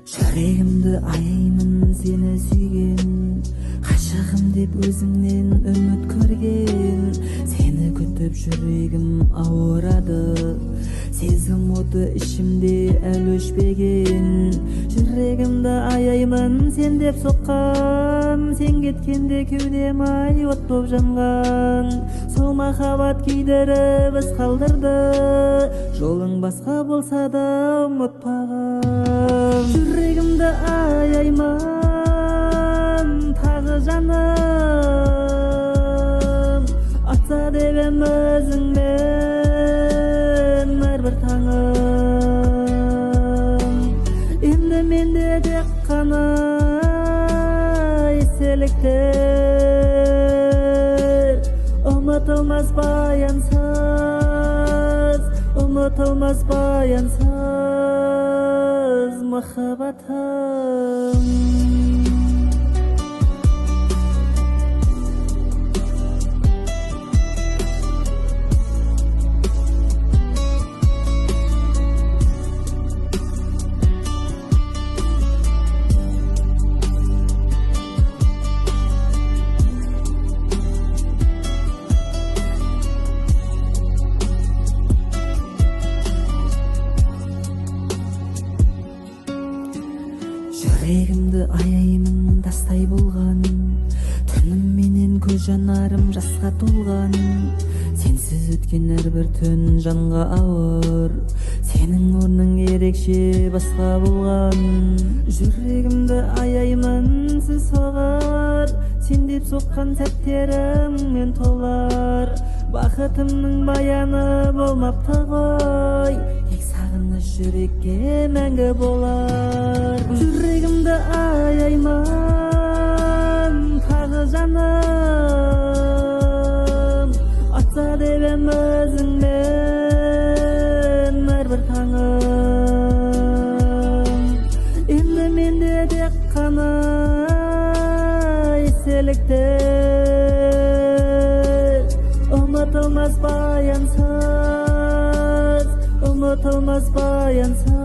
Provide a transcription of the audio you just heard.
Жүрегімді аяймын сені сүйген, ғашығым деп өзіңнен үміт көрген. Сені күтіп жүрегім ауырады, сезім оты ішімде әлі өшпеген. Жүрегімді аяймын сен деп соққан, сен кеткенде кеудем ай от боп жанған. Сол махаббат күйдіріп із қалдырды, жолың басқа болса да ұмытпағын. Жүрегімді аяймын тағы жаным, атса деп ем өзіңмен әрбір таңым. Енді менде тек қана естеліктер, ұмытылмас баянсыз, ұмытылмас баянсыз махаббатым. Жүрегімді аяймын тастай болған, түнім менен көз жанарым жасқа толған. Сенсіз өткен әрбір түн жанға ауыр, сенің орның ерекше басқа болған. Жүрегімді аяймын сіз соғар, сен деп соққан сәттеріммен толар. Бақытымның баяны болмапты ғой, тек сағыныш жүрекке мәңгі болар. Жүрегімді аяймын тағы жаным, атса деп ем өзіңмен әрбір таңым. Енді менде тек қана естеліктер, ұмытылмас баянсыз, ұмытылмас баянсыз